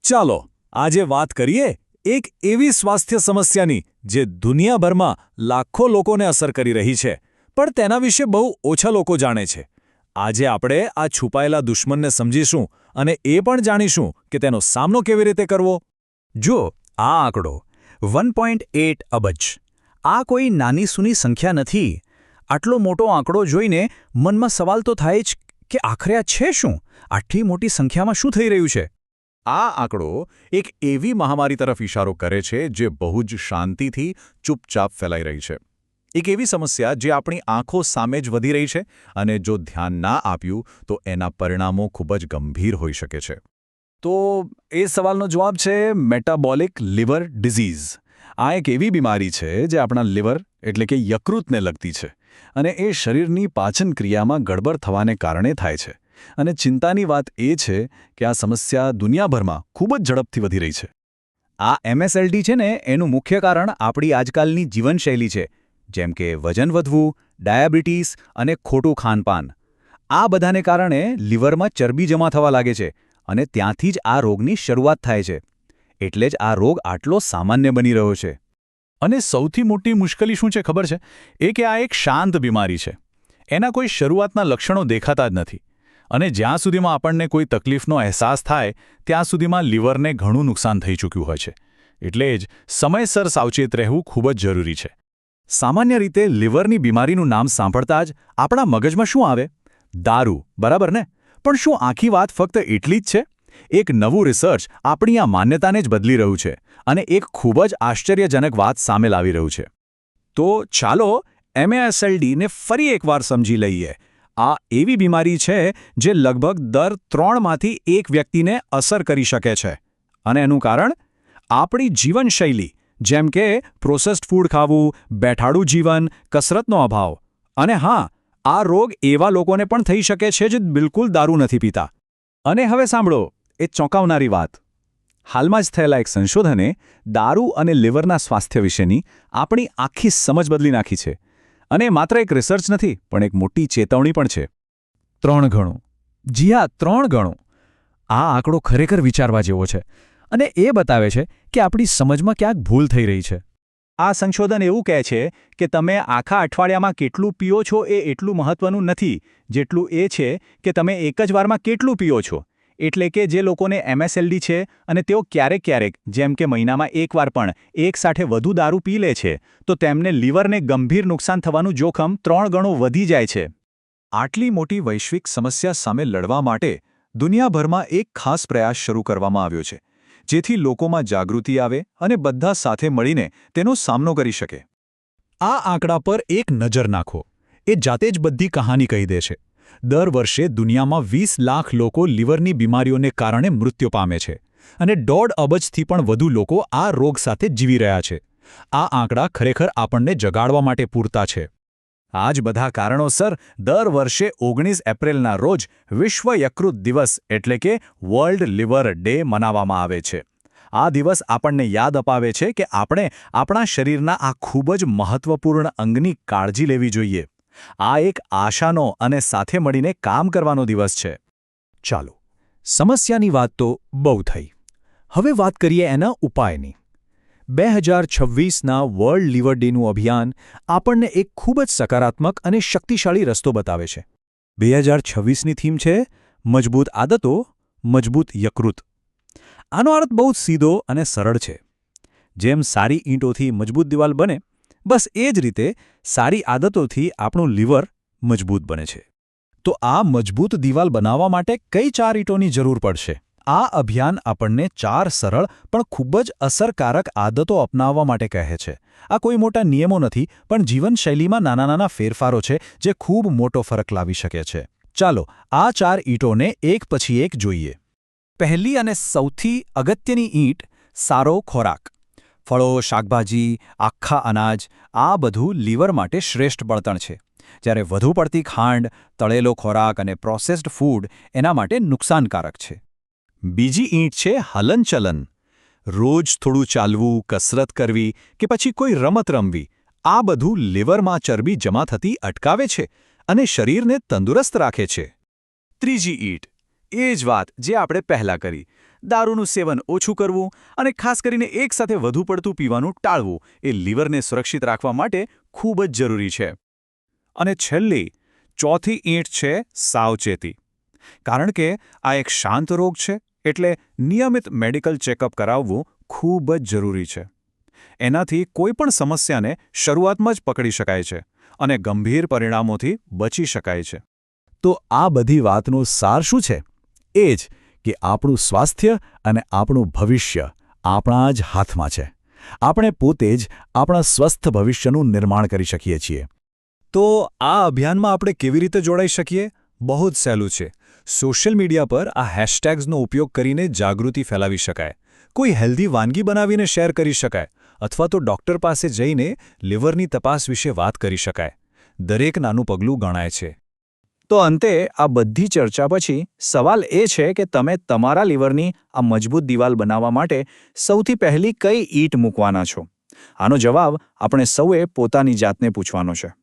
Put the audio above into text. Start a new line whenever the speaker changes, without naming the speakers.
ચાલો આજે વાત કરીએ એક એવી સ્વાસ્થ્ય સમસ્યાની જે દુનિયાભરમાં લાખો લોકોને અસર કરી રહી છે, પણ તેના વિશે બહુ ઓછા લોકો જાણે છે. આજે આપણે આ છુપાયેલા દુશ્મનને સમજીશું અને એ પણ જાણીશું કે તેનો સામનો કેવી રીતે કરવો.
જો આ આંકડો 1.8 અબજ આ કોઈ નાની સૂની સંખ્યા નથી. આટલો મોટો આંકડો જોઈને મનમાં સવાલ તો થાય જ કે આખરે આ છે શું? આટલી મોટી સંખ્યામાં શું થઈ રહ્યું છે?
આ આંકડો એક એવી મહામારી તરફ ઇશારો કરે છે જે બહુ જ શાંતિથી ચૂપચાપ ફેલાઈ રહી છે. એક એવી સમસ્યા જે આપણી આંખો સામે જ વધી રહી છે અને જો ધ્યાન ના આપ્યું તો એના પરિણામો ખૂબ જ ગંભીર હોઈ શકે છે.
તો એ સવાલનો જવાબ છે મેટાબોલિક લિવર ડિઝીઝ. આ એક એવી બીમારી છે જે આપણા લિવર એટલે કે યકૃતને લગતી છે અને એ શરીરની પાચન ક્રિયામાં ગડબડ થવાને કારણે થાય છે. અને ચિંતાની વાત એ છે કે આ સમસ્યા દુનિયાભરમાં ખૂબ જ ઝડપથી વધી રહી છે.
આ MSLD છે ને એનું મુખ્ય કારણ આપણી આજકાલની જીવનશૈલી છે, જેમ કે વજન વધવું, ડાયાબિટીસ અને ખોટું ખાનપાન. આ બધાને કારણે લિવરમાં ચરબી જમા થવા લાગે છે અને ત્યાંથી જ આ રોગની શરૂઆત થાય છે. એટલે જ આ રોગ આટલો સામાન્ય બની રહ્યો છે.
અને સૌથી મોટી મુશ્કેલી શું છે ખબર છે? એ કે આ એક શાંત બીમારી છે. એના કોઈ શરૂઆતના લક્ષણો દેખાતા જ નથી. અને જ્યાં સુધીમાં આપણને કોઈ તકલીફનો અહેસાસ થાય ત્યાં સુધીમાં લિવરને ઘણું નુકસાન થઈ ચૂક્યું હોય છે. એટલે જ સમયસર સાવચેત રહેવું ખૂબ જ જરૂરી છે. સામાન્ય રીતે લિવરની બીમારીનું નામ સાંભળતા જ આપણા મગજમાં શું આવે? દારૂ, બરાબર ને? પણ શું આખી વાત ફક્ત એટલી જ છે? એક નવું રિસર્ચ આપણી આ માન્યતાને જ બદલી રહ્યું છે અને એક ખૂબ જ આશ્ચર્યજનક વાત સામે લાવી રહ્યું છે. તો ચાલો MSLDને ફરી એકવાર સમજી લઈએ. આ એવી બીમારી છે જે લગભગ દર 3માંથી 1 વ્યક્તિને અસર કરી શકે છે. અને એનું કારણ? આપણી જીવનશૈલી, જેમ કે પ્રોસેસ્ડ ફૂડ ખાવું, બેઠાડું જીવન, કસરતનો અભાવ. અને હા, આ રોગ એવા લોકોને પણ થઈ શકે છે જે બિલકુલ દારૂ નથી પીતા. અને હવે સાંભળો એ ચોંકાવનારી વાત. હાલમાં જ થયેલા એક સંશોધને દારૂ અને લિવરના સ્વાસ્થ્ય વિશેની આપણી આખી સમજ બદલી નાખી છે. અને માત્ર એક રિસર્ચ નથી, પણ એક મોટી ચેતવણી પણ છે. 3 ગણું. જી હા, 3 ગણું. આ આંકડો ખરેખર વિચારવા જેવો છે અને એ બતાવે છે કે આપણી સમજમાં ક્યાંક ભૂલ થઈ રહી છે.
આ સંશોધન એવું કહે છે કે તમે આખા અઠવાડિયામાં કેટલું પીઓ છો એ એટલું મહત્વનું નથી, જેટલું એ છે કે તમે એક જ વારમાં કેટલું પીઓ છો. એટલે કે જે લોકોને MSLD છે અને તેઓ ક્યારેક જેમ કે મહિનામાં એકવાર પણ એકસાથે વધુ દારૂ પી લે છે, તો તેમને લિવરને ગંભીર નુકસાન થવાનું જોખમ 3 ગણું વધી જાય છે.
આટલી મોટી વૈશ્વિક સમસ્યા સામે લડવા માટે દુનિયાભરમાં એક ખાસ પ્રયાસ શરૂ કરવામાં આવ્યો છે, જેથી લોકોમાં જાગૃતિ આવે અને બધા સાથે મળીને તેનો સામનો કરી શકે.
આ આંકડા પર એક નજર નાખો. એ જાતે જ બધી કહાની કહી દે છે. દર વર્ષે દુનિયામાં 20 લાખ લોકો લિવરની બીમારીઓને કારણે મૃત્યુ પામે છે અને 1.5 અબજથી પણ વધુ લોકો આ રોગ સાથે જીવી રહ્યા છે. આ આંકડા ખરેખર આપણને જગાડવા માટે પૂરતા છે. આ જ બધા કારણોસર દર વર્ષે 19 એપ્રિલના રોજ વિશ્વ યકૃત દિવસ એટલે કે વર્લ્ડ લિવર ડે મનાવવામાં આવે છે. આ દિવસ આપણને યાદ અપાવે છે કે આપણે આપણા શરીરના આ ખૂબ જ મહત્વપૂર્ણ અંગની કાળજી લેવી જોઈએ. આ એક આશાનો અને સાથે મળીને કામ કરવાનો દિવસ છે. ચાલો, સમસ્યાની વાત તો બહુ થઈ. હવે વાત કરીએ એના ઉપાયની. 2026ના વર્લ્ડ લિવર ડેનું અભિયાન આપણને એક ખૂબ જ સકારાત્મક અને શક્તિશાળી રસ્તો બતાવે છે. 2026ની થીમ છે મજબૂત આદતો, મજબૂત યકૃત. આનો અર્થ બહુ સીધો અને સરળ છે. જેમ સારી ઈંટોથી મજબૂત દિવાલ બને, બસ એ જ રીતે સારી આદતોથી આપણું લિવર મજબૂત બને છે. તો આ મજબૂત દિવાલ બનાવવા માટે કઈ 4 ઈંટોની જરૂર પડશે? આ અભિયાન આપણને 4 સરળ પણ ખૂબ જ અસરકારક આદતો અપનાવવા માટે કહે છે. આ કોઈ મોટા નિયમો નથી, પણ જીવનશૈલીમાં નાના ફેરફારો છે જે ખૂબ મોટો ફરક લાવી શકે છે. ચાલો આ 4 ઈંટોને એક પછી એક જોઈએ. પહેલી અને સૌથી અગત્યની ઈંટ સારો ખોરાક. ફળો, શાકભાજી, આખા અનાજ, આ બધું લિવર માટે શ્રેષ્ઠ બળતણ છે. જ્યારે વધુ પડતી ખાંડ, તળેલો ખોરાક અને પ્રોસેસ્ડ ફૂડ એના માટે નુકસાનકારક છે. બીજી ઈંટ છે હલનચલન. રોજ થોડું ચાલવું, કસરત કરવી કે પછી કોઈ રમત રમવી, આ બધું લિવરમાં ચરબી જમા થતી અટકાવે છે અને શરીરને તંદુરસ્ત રાખે છે. ત્રીજી ઈંટ, એ જ વાત જે આપણે પહેલાં કરી,
દારૂનું સેવન ઓછું કરવું અને ખાસ કરીને એકસાથે વધુ પડતું પીવાનું ટાળવું એ લીવરને સુરક્ષિત રાખવા માટે ખૂબ જ જરૂરી છે.
અને છેલ્લી ચોથી ઈંટ છે સાવચેતી. કારણ કે આ એક શાંત રોગ છે, એટલે નિયમિત મેડિકલ ચેકઅપ કરાવવું ખૂબ જ જરૂરી છે. એનાથી કોઈ પણ સમસ્યાને શરૂઆતમાં જ પકડી શકાય છે અને ગંભીર પરિણામોથી બચી શકાય છે.
તો આ બધી વાતનું સાર શું છે? એ જ કે આપણું સ્વાસ્થ્ય અને આપણું ભવિષ્ય આપણા જ હાથમાં છે. આપણે પોતે જ આપણા સ્વસ્થ ભવિષ્યનું નિર્માણ કરી શકીએ છીએ.
તો આ અભિયાનમાં આપણે કેવી રીતે જોડાઈ શકીએ? બહુ જ સહેલું છે. સોશિયલ મીડિયા પર આ હેશટેગ્સનો ઉપયોગ કરીને જાગૃતિ ફેલાવી શકાય. કોઈ હેલ્ધી વાનગી બનાવીને શેર કરી શકાય, અથવા તો ડૉક્ટર પાસે જઈને લીવરની તપાસ વિશે વાત કરી શકાય. દરેક નાનું પગલું ગણાય છે.
તો અંતે આ બધી ચર્ચા પછી સવાલ એ છે કે તમે તમારા લીવરની આ મજબૂત દિવાલ બનાવવા માટે સૌથી પહેલી કઈ ઈંટ મૂકવાના છો? આનો જવાબ આપણે સૌએ પોતાની જાતને પૂછવાનો છે.